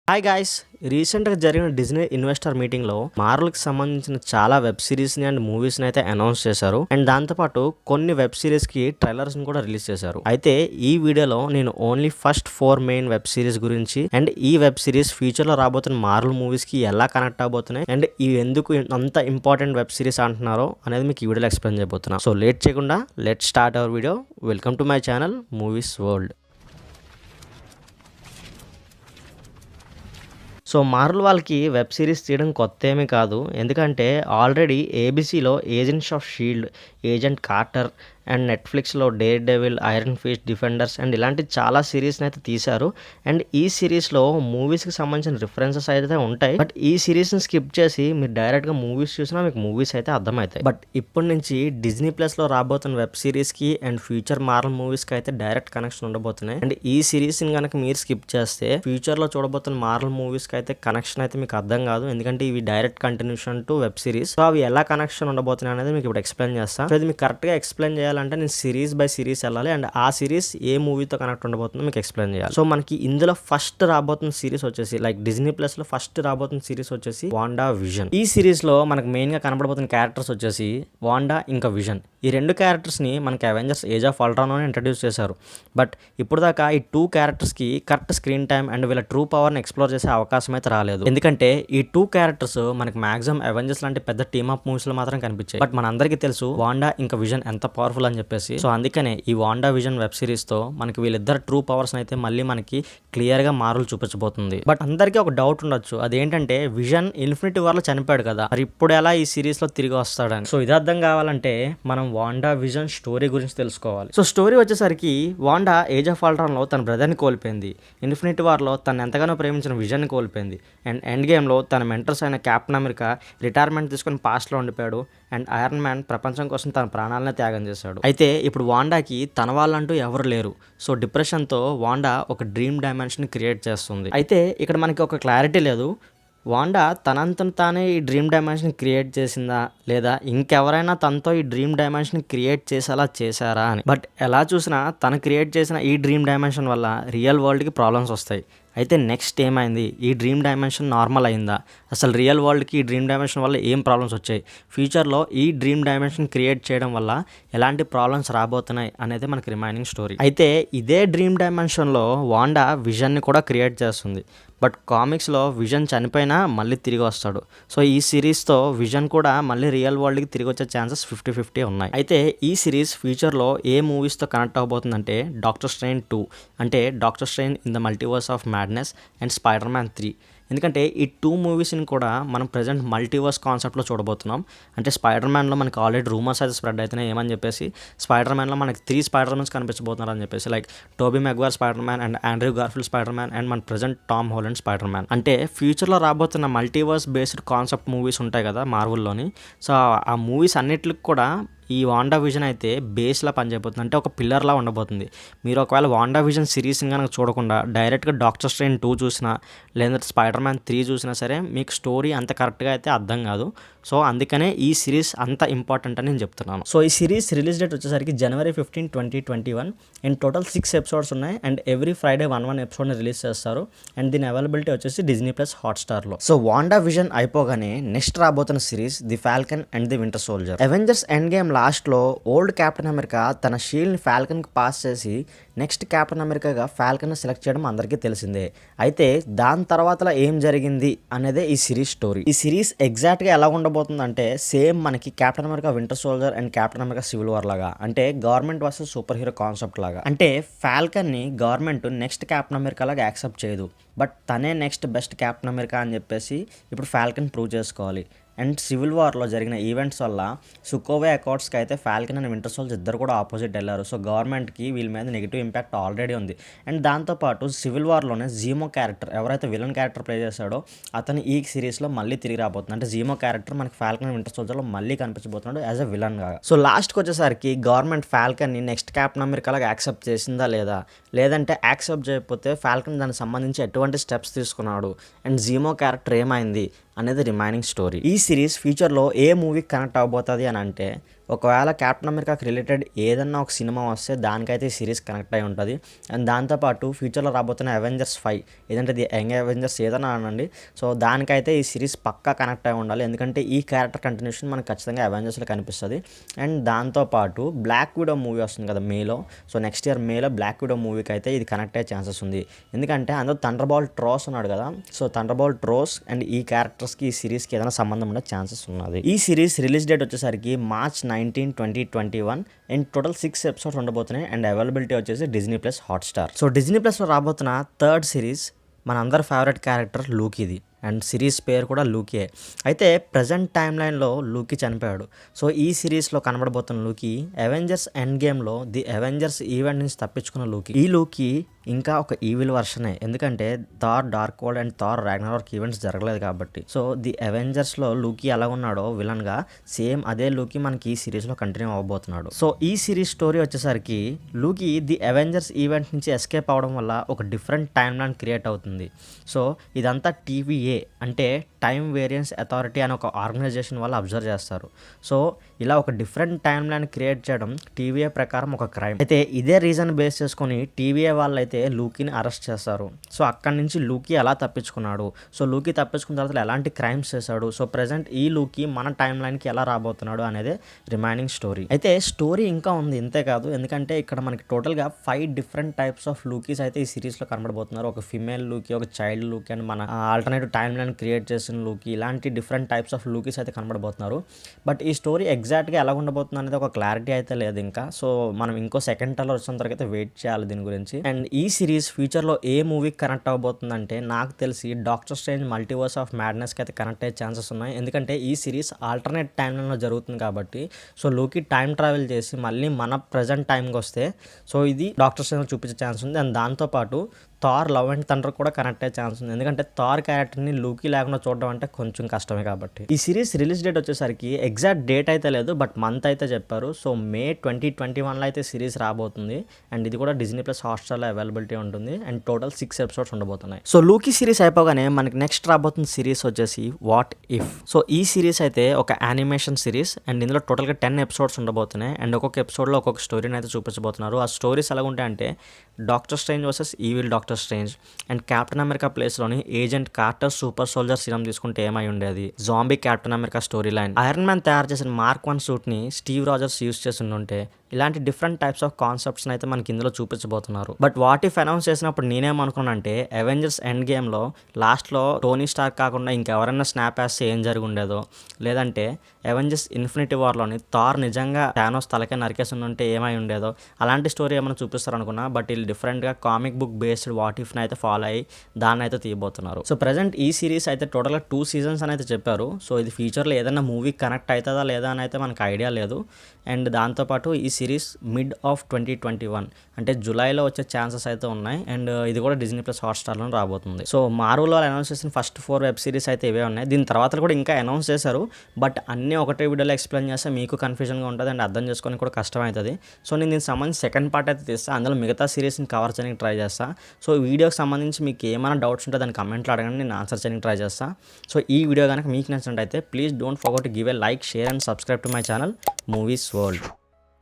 Hi guys, రీసెంట్గా జరిగిన Disney investor మీటింగ్లో మార్వెల్కి సంబంధించిన చాలా వెబ్ సిరీస్ని అండ్ మూవీస్ని అయితే అనౌన్స్ చేశారు. అండ్ దాంతోపాటు కొన్ని వెబ్ సిరీస్కి ట్రైలర్స్ని కూడా రిలీజ్ చేశారు. అయితే ఈ వీడియోలో నేను only first 4 main web series గురించి అండ్ ఈ వెబ్ సిరీస్ ఫ్యూచర్లో రాబోతున్న మార్వెల్ మూవీస్కి ఎలా కనెక్ట్ అవబోతున్నాయి అండ్ ఇవి ఎందుకు అంత ఇంపార్టెంట్ వెబ్ సిరీస్ అంటున్నారో అనేది మీకు ఈ వీడియోలో ఎక్స్ప్లెయిన్ చేయబోతున్నా. సో లేట్ చేయకుండా let start our video. Welcome to my channel movies world. So Marvel వాళ్ళకి వెబ్ సిరీస్ తీయడం కొత్త ఏమీ కాదు. ఎందుకంటే ఆల్రెడీ ఏబీసీలో agents of Shield, agent Carter and నెట్ఫ్లిక్స్లో Daredevil, Iron Fist, Defenders and ఇలాంటి చాలా సిరీస్ని అయితే తీశారు. అండ్ ఈ సిరీస్లో మూవీస్కి సంబంధించిన రిఫరెన్సెస్ అయితే ఉంటాయి. బట్ ఈ సిరీస్ని స్కిప్ చేసి మీరు డైరెక్ట్గా మూవీస్ చూసినా మీకు మూవీస్ అయితే అర్థమవుతాయి. బట్ ఇప్పటి నుంచి డిజ్నీ ప్లస్లో రాబోతున్న వెబ్ సిరీస్కి అండ్ ఫ్యూచర్ మార్వెల్ మూవీస్కి అయితే డైరెక్ట్ కనెక్షన్ ఉండబోతున్నాయి. అండ్ ఈ సిరీస్ని కనుక మీరు స్కిప్ చేస్తే ఫ్యూచర్లో చూడబోతున్న మార్వెల్ మూవీస్కి అయితే కనెక్షన్ అయితే మీకు అర్థం కాదు. ఎందుకంటే ఇవి direct continuation to web series. So అవి ఎలా కనెక్షన్ ఉండబోతున్నాయి అనేది మీకు ఇప్పుడు ఎక్స్ప్లెయిన్ చేస్తాను. సో ఇది మీకు కరెక్ట్గా ఎక్స్ప్లెయిన్ చేయాలంటే నేను సిరీస్ బై సిరీస్ వెళ్ళాలి అండ్ ఆ సిరీస్ ఏ మూవీతో కనెక్ట్ ఉండబోతుందో మీకు ఎక్స్ప్లెయిన్ చేయాలి. సో మనకి ఇందులో ఫస్ట్ రాబోతున్న సిరీస్ వచ్చేసి లైక్ డిజ్నీ ప్లస్ లో ఫస్ట్ రాబోతున్న సిరీస్ వచ్చేసి వాండా విజన్. ఈ సిరీస్ లో మనకు మెయిన్ గా కనబడబోతున్న క్యారెక్టర్స్ వచ్చేసి వాండా ఇంకా విజన్. ఈ రెండు క్యారెక్టర్స్ ని మనకి అవెంజర్స్ ఏజ్ ఆఫ్ అల్ట్రాన్ అని ఇంట్రడ్యూస్ చేశారు. బట్ ఇప్పుడు దాకా ఈ 2 క్యారెక్టర్స్ కి కరెక్ట్ స్క్రీన్ టైం అండ్ వీళ్ళ ట్రూ పవర్ ని ఎక్స్ప్లోర్ చేసే అవకాశం అయితే రాలేదు. ఎందుకంటే ఈ 2 క్యారెక్టర్స్ మనకి మాక్సిమం అవెంజర్స్ లాంటి పెద్ద టీమ్ ఆఫ్ మూవీస్ లో మాత్రం కనిపించాయి. బట్ మనందరికీ తెలుసు వాండా ఇంకా విజన్ ఎంత పవర్ఫుల్ అని చెప్పేసి. సో అందుకనే ఈ వాండా విజన్ వెబ్ సిరీస్ తో మనకి వీళ్ళిద్దరు ట్రూ పవర్స్ అయితే మళ్ళీ మనకి క్లియర్ గా మార్వెల్ చూపించబోతుంది. బట్ అందరికీ ఒక డౌట్ ఉండొచ్చు, అదేంటంటే విజన్ ఇన్ఫినిటీ వార్ లో చనిపోయాడు కదా, మరి ఇప్పుడు ఎలా ఈ సిరీస్ లో తిరిగి వస్తాడని. సో ఇది అర్థం కావాలంటే మనం వాండా విజన్ స్టోరీ గురించి తెలుసుకోవాలి. సో స్టోరీ వచ్చేసరికి వాండా ఏజ్ ఆఫ్ అల్ట్రాన్ లో తన బ్రదర్ ని కోల్పోయింది. ఇన్ఫినిటీ వార్ లో తను ఎంతగానో ప్రేమించిన విజన్ ని కోల్పోయింది. అండ్ ఎండ్ గేమ్ లో తన మెంటర్స్ అయిన కెప్టెన్ అమెరికా రిటైర్మెంట్ తీసుకుని పాస్ట్ లో ఉండిపోయాడు. అండ్ ఐరన్ మ్యాన్ ప్రపంచం కోసం తన ప్రాణాలను త్యాగం చేశాడు. అయితే ఇప్పుడు వాండాకి తన వాళ్ళంటూ ఎవరు లేరు. సో డిప్రెషన్తో వాండా ఒక డ్రీమ్ డైమెన్షన్ క్రియేట్ చేస్తుంది. అయితే ఇక్కడ మనకి ఒక క్లారిటీ లేదు, వాండా తనంతను తానే ఈ డ్రీమ్ డైమెన్షన్ క్రియేట్ చేసిందా లేదా ఇంకెవరైనా తనతో ఈ డ్రీమ్ డైమెన్షన్ క్రియేట్ చేసేలా చేశారా అని. బట్ ఎలా చూసినా తను క్రియేట్ చేసిన ఈ డ్రీమ్ డైమెన్షన్ వల్ల రియల్ వరల్డ్కి ప్రాబ్లమ్స్ వస్తాయి. అయితే నెక్స్ట్ ఏమైంది, ఈ డ్రీమ్ డైమెన్షన్ నార్మల్ అయిందా, అసలు రియల్ వరల్డ్కి ఈ డ్రీమ్ డైమెన్షన్ వల్ల ఏం ప్రాబ్లమ్స్ వచ్చాయి, ఫ్యూచర్లో ఈ డ్రీమ్ డైమెన్షన్ క్రియేట్ చేయడం వల్ల ఎలాంటి ప్రాబ్లమ్స్ రాబోతున్నాయి అనేది మనకి రిమైనింగ్ స్టోరీ. అయితే ఇదే డ్రీమ్ డైమెన్షన్లో వాండా విజన్ని కూడా క్రియేట్ చేస్తుంది. బట్ కామిక్స్లో విజన్ చనిపోయినా మళ్ళీ తిరిగి వస్తాడు. సో ఈ సిరీస్తో విజన్ కూడా మళ్ళీ రియల్ వరల్డ్కి తిరిగి వచ్చే ఛాన్సెస్ 50-50 ఉన్నాయి. అయితే ఈ సిరీస్ ఫ్యూచర్లో ఏ మూవీస్తో కనెక్ట్ అవబోతుందంటే డాక్టర్ స్ట్రేంజ్ 2 అంటే doctor strange in the multiverse of madness and spider man 3. ఎందుకంటే ఈ 2 మూవీస్ని కూడా మనం ప్రజెంట్ మల్టీవర్స్ కాన్సెప్ట్లో చూడబోతున్నాం. అంటే స్పైడర్ మ్యాన్లో మనకి ఆల్రెడీ రూమర్స్ అయితే స్ప్రెడ్ అవుతున్నాయి ఏమని చెప్పేసి, స్పైడర్ మ్యాన్లో మనకి 3 స్పైడర్ మ్యాన్స్ కనిపించబోతున్నారు అని చెప్పేసి, like Toby Maguire Spider Man and Andrew Garfield Spider Man and మన present Tom Holland Spider Man. అంటే ఫ్యూచర్లో రాబోతున్న మల్టీవర్స్ బేస్డ్ కాన్సెప్ట్ మూవీస్ ఉంటాయి కదా మార్వెల్లోని. సో ఆ మూవీస్ అన్నిటికి కూడా ఈ వాండా విజన్ అయితే బేస్లా పనిచేయబోతుంది, అంటే ఒక పిల్లర్లా ఉండబోతుంది. మీరు ఒకవేళ వాండా విజన్ సిరీస్ని కనుక చూడకుండా డైరెక్ట్గా డాక్టర్ స్ట్రేంజ్ 2 చూసినా లేదంటే స్పైడర్ మ్యాన్ 3 చూసినా సరే మీకు స్టోరీ అంత కరెక్ట్గా అయితే అర్థం కాదు. సో అందుకనే ఈ సిరీస్ అంత ఇంపార్టెంట్ అని నేను చెప్తున్నాను. సో ఈ సిరీస్ రిలీజ్ డేట్ వచ్చేసరికి January 15, 2021 అండ్ టోటల్ 6 ఎపిసోడ్స్ ఉన్నాయి. అండ్ ఎవ్రీ ఫ్రైడే 1 ఎపిసోడ్ని రిలీజ్ చేస్తారు. అండ్ దీని అవైలబిలిటీ వచ్చేసి డిజ్నీ ప్లస్ హాట్స్టార్లో. సో వాండా విజన్ అయిపోగానే నెక్స్ట్ రాబోతున్న series the Falcon and the Winter Soldier. Avengers Endgame లాస్ట్లో ఓల్డ్ కెప్టెన్ అమెరికా తన షీల్డ్ని ఫాల్కన్కి పాస్ చేసి నెక్స్ట్ కెప్టెన్ అమెరికాగా ఫాల్కన్ సెలెక్ట్ చేయడం అందరికీ తెలిసిందే. అయితే దాని తర్వాత ఏం జరిగింది అనేదే ఈ సిరీస్ స్టోరీ. ఈ సిరీస్ ఎగ్జాక్ట్గా ఎలా ఉండబోతుందంటే సేమ్ మనకి captain America winter soldier and Captain America civil war లాగా, అంటే government versus super hero concept లాగా. అంటే ఫాల్కన్ని గవర్నమెంట్ నెక్స్ట్ కెప్టెన్ అమెరికా లాగా యాక్సెప్ట్ చేయదు, బట్ తనే నెక్స్ట్ బెస్ట్ కెప్టెన్ అమెరికా అని చెప్పేసి ఇప్పుడు ఫాల్కన్ ప్రూవ్ చేసుకోవాలి. అండ్ సివిల్ వార్లో జరిగిన ఈవెంట్స్ వల్ల సుకోవే అకార్డ్స్కి అయితే ఫాల్కన్ అండ్ వింటర్ సోల్జర్ ఇద్దరు కూడా ఆపోజిట్ వెళ్ళారు. సో గవర్నమెంట్కి వీళ్ళ మీద నెగిటివ్ ఇంపాక్ట్ ఆల్రెడీ ఉంది. అండ్ దాంతోపాటు సివిల్ వార్లోనే జీమో క్యారెక్టర్ ఎవరైతే విలన్ క్యారెక్టర్ ప్లే చేశాడో అతను ఈ సిరీస్లో మళ్ళీ తిరిగి రాబోతుంది. అంటే జీమో క్యారెక్టర్ మనకి ఫాల్కన్ అండ్ వింటర్ సోల్జర్లో మళ్ళీ కనిపించబోతున్నాడు యాజ్ అ విలన్ గా. సో లాస్ట్కి వచ్చేసరికి గవర్నమెంట్ ఫాల్కన్ని నెక్స్ట్ కెప్టెన్ అమెరికాలాగా యాక్సెప్ట్ చేసిందా లేదా, లేదంటే యాక్సెప్ట్ చేయకపోతే ఫాల్కన్ దానికి సంబంధించి ఎటువంటి స్టెప్స్ తీసుకున్నాడు అండ్ జీమో క్యారెక్టర్ ఏమైంది అనేది రిమైనింగ్ స్టోరీ. ఈ సిరీస్ ఫ్యూచర్లో ఏ మూవీకి కనెక్ట్ అవబోతుంది అని అంటే ఒకవేళ కెప్టెన్ అమెరికాకి రిలేటెడ్ ఏదన్నా ఒక సినిమా వస్తే దానికైతే ఈ సిరీస్ కనెక్ట్ అయి ఉంటుంది. అండ్ దాంతోపాటు ఫ్యూచర్లో రాబోతున్న అవెంజర్స్ 5 ఏదంటే ది యంగ్ అవెంజర్స్ ఏదైనా అనండి, సో దానికైతే ఈ సిరీస్ పక్కా కనెక్ట్ అయి ఉండాలి. ఎందుకంటే ఈ క్యారెక్టర్ కంటిన్యూషన్ మనకు ఖచ్చితంగా అవెంజర్స్లో కనిపిస్తుంది. అండ్ దాంతోపాటు బ్లాక్ విడో మూవీ వస్తుంది కదా మేలో, సో నెక్స్ట్ ఇయర్ మేలో బ్లాక్ విడో మూవీకి అయితే ఇది కనెక్ట్ అయ్యే ఛాన్సెస్ ఉంది. ఎందుకంటే అందులో థండర్బోల్ట్ ట్రోస్ ఉన్నాడు కదా, సో థండర్బోల్ట్ ట్రోస్ అండ్ ఈ క్యారెక్టర్స్కి ఈ సిరీస్కి ఏదైనా సంబంధం ఉండే ఛాన్సెస్ ఉన్నది. ఈ సిరీస్ రిలీజ్ డేట్ వచ్చేసరికి March 19, 2021 అండ్ టోటల్ 6 ఎపిసోడ్స్ ఉండబోతున్నాయి. అండ్ అవైలబిలిటీ వచ్చేసి Disney plus Hotstar. So Disney ప్లస్లో రాబోతున్న థర్డ్ సిరీస్ మన అందరి ఫేవరెట్ క్యారెక్టర్ లూకీది. అండ్ సిరీస్ పేరు కూడా లూకీ. అయితే ప్రజెంట్ టైం లైన్లో లూకీ చనిపోయాడు. సో ఈ సిరీస్లో కనబడబోతున్న లూకీ అవెంజర్స్ ఎండ్ గేమ్లో ది అవెంజర్స్ ఈవెంట్ నుంచి తప్పించుకున్న లూకీ. ఈ లూకీ ఇంకా ఒక ఈవిల్ వర్షనే, ఎందుకంటే Thor dark world and Thor Ragnarok events జరగలేదు కాబట్టి. సో ది అవెంజర్స్లో లూకీ ఎలా ఉన్నాడో విలన్గా, సేమ్ అదే లూకీ మనకి ఈ సిరీస్లో కంటిన్యూ అవ్వబోతున్నాడు. సో ఈ సిరీస్ స్టోరీ వచ్చేసరికి లూకీ ది అవెంజర్స్ ఈవెంట్ నుంచి ఎస్కేప్ అవడం వల్ల ఒక డిఫరెంట్ టైమ్ లైన్ క్రియేట్ అవుతుంది. సో ఇదంతా TVA అంటే టైమ్ వేరియన్స్ అథారిటీ అనే ఒక ఆర్గనైజేషన్ వల్ల అబ్జర్వ్ చేస్తారు. సో ఇలా ఒక డిఫరెంట్ టైమ్ లైన్ క్రియేట్ చేయడం TVA ప్రకారం ఒక క్రైమ్. అయితే ఇదే రీజన్ బేస్ చేసుకొని TVA వాళ్ళు అయితే లూకీని అరెస్ట్ చేస్తారు. సో అక్కడి నుంచి లూకీ ఎలా తప్పించుకున్నాడు, సో లూకీ తప్పించుకున్న తర్వాత ఎలాంటి క్రైమ్స్ చేశాడు, సో ప్రజెంట్ ఈ లూకీ మన టైమ్ లైన్కి ఎలా రాబోతున్నాడు అనేది రిమైనింగ్ స్టోరీ. అయితే స్టోరీ ఇంకా ఉంది, ఇంతే కాదు, ఎందుకంటే ఇక్కడ మనకి టోటల్గా 5 డిఫరెంట్ టైప్స్ ఆఫ్ లూకీస్ అయితే ఈ సిరీస్లో కనబడబోతున్నారు. ఒక ఫిమేల్ లూకీ, ఒక చైల్డ్ లూకీ అండ్ మన ఆల్టర్నేటివ్ టైమ్ లైన్ క్రియేట్ చేసిన లూకీ, ఇలాంటి డిఫరెంట్ టైప్స్ ఆఫ్ లూకీస్ అయితే కనబడబోతున్నారు. బట్ ఈ స్టోరీ ఎగ్జాక్ట్గా ఎలా ఉండబోతుంది అనేది ఒక క్లారిటీ అయితే లేదు ఇంకా. సో మనం ఇంకో సెకండ్ ట్రైలర్ వచ్చిన తర్వాత అయితే వెయిట్ చేయాలి దీని గురించి. అండ్ ఈ సిరీస్ ఫ్యూచర్లో ఏ మూవీకి కనెక్ట్ అవ్వబోతుందంటే నాకు తెలిసి డాక్టర్ స్ట్రేంజ్ మల్టీవర్స్ ఆఫ్ మ్యాడ్నెస్కి అయితే కనెక్ట్ అయ్యే ఛాన్సెస్ ఉన్నాయి. ఎందుకంటే ఈ సిరీస్ ఆల్టర్నేట్ టైం లైన్లో జరుగుతుంది కాబట్టి. సో లూకీ టైం ట్రావెల్ చేసి మళ్ళీ మన ప్రజెంట్ టైంకి వస్తే సో ఇది డాక్టర్ స్ట్రేంజ్ చూపించే ఛాన్స్ ఉంది. అండ్ దాంతోపాటు థార్ లవ్ అండ్ థండర్ కూడా కనెక్ట్ అయ్యే ఛాన్స్ ఉంది. ఎందుకంటే థార్ క్యారెక్టర్ని లూకీ లేకుండా చూడడం అంటే కొంచెం కష్టమే కాబట్టి. ఈ సిరీస్ రిలీజ్ డేట్ వచ్చేసరికి ఎగ్జాక్ట్ డేట్ అయితే లేదు, బట్ మంత్ అయితే చెప్పారు. సో May 2021లో అయితే సిరీస్ రాబోతుంది. అండ్ ఇది కూడా డిజ్నీ ప్లస్ హాట్స్టార్లో అవైలబిలిటీ ఉంటుంది. అండ్ టోటల్ 6 ఎపిసోడ్స్ ఉండబోతున్నాయి. సో లూకీ సిరీస్ అయిపోగానే మనకి నెక్స్ట్ రాబోతున్న సిరీస్ వచ్చేసి వాట్ ఇఫ్. సో ఈ సిరీస్ అయితే ఒక యానిమేషన్ సిరీస్ అండ్ ఇందులో టోటల్గా 10 ఎపిసోడ్స్ ఉండబోతున్నాయి. అండ్ ఒక్కొక్క ఎపిసోడ్లో ఒక్కొక్క స్టోరీని అయితే చూపించబోతున్నారు. ఆ స్టోరీస్ ఎలా ఉంటాయంటే Doctor Strange versus evil Doctor Strange and Captain America ప్లేస్లోని agent Carter super soldier serum తీసుకుంటే ఏమై ఉండేది, zombie Captain America storyline, Iron Man తయారు చేసిన Mark 1 సూట్ని స్టీవ్ రాజర్స్ యూస్ చేసి ఉంటే, ఇలాంటి డిఫరెంట్ టైప్స్ ఆఫ్ కాన్సెప్ట్స్ని అయితే మనకి ఇందులో చూపించబోతున్నారు. బట్ వాట్ ఇఫ్ అనౌన్స్ చేసినప్పుడు నేనేమనుకున్నానంటే అవెంజర్స్ ఎండ్ గేమ్లో లాస్ట్లో టోనీ స్టార్క్ కాకుండా ఇంకెవరైనా స్నాప్ వేస్తే ఏం జరిగి ఉండేదో, లేదంటే అవెంజర్స్ ఇన్ఫినిటీ వార్లోని థార్ నిజంగా థానోస్ తలకే నరికేసి ఉంటే ఏమై ఉండేదో, అలాంటి స్టోరీ ఏమైనా చూపిస్తారు అనుకున్నా. బట్ వీళ్ళు డిఫరెంట్గా కామిక్ బుక్ బేస్డ్ వాట్ ఇఫ్ని అయితే ఫాలో అయ్యి దాన్ని అయితే తీయబోతున్నారు. సో ప్రజెంట్ ఈ సిరీస్ అయితే టోటల్గా 2 seasons అని అయితే చెప్పారు. సో ఇది ఫ్యూచర్లో ఏదైనా మూవీ కనెక్ట్ అవుతుందా లేదా అని అయితే మనకు ఐడియా లేదు. అండ్ దాంతోపాటు ఈ సిరీస్ మిడ్ ఆఫ్ 2021 అంటే జూలైలో వచ్చే ఛాన్సెస్ అయితే ఉన్నాయి. అండ్ ఇది కూడా డిజ్నీ ప్లస్ హాట్స్టార్లో రాబోతుంది. సో మార్వెల్లో అనౌన్స్ చేసిన ఫస్ట్ 4 వెబ్ సిరీస్ అయితే ఇవే ఉన్నాయి. దీని తర్వాత కూడా ఇంకా అనౌన్స్ చేశారు. బట్ అన్నీ ఒకటే వీడియోలో ఎక్స్ప్లెయిన్ చేస్తే మీకు కన్ఫ్యూజన్గా ఉంటుంది అండ్ అర్థం చేసుకొని కూడా కష్టమవుతుంది. సో నేను దీనికి సంబంధించి సెకండ్ పార్ట్ అయితే తీస్తాను, అందులో మిగతా సిరీస్ని కవర్ చేయడానికి ట్రై చేస్తాను. సో ఈ వీడియోకి సంబంధించి మీకు ఏమైనా డౌట్స్ ఉంటే దాన్ని కమెంట్లో అడగండి, నేను ఆన్సర్ చేయడానికి ట్రై చేస్తాను. సో ఈ వీడియో కనుక మీకు నచ్చినట్టయితే please don't forget to give a like, share and subscribe to my channel movies world.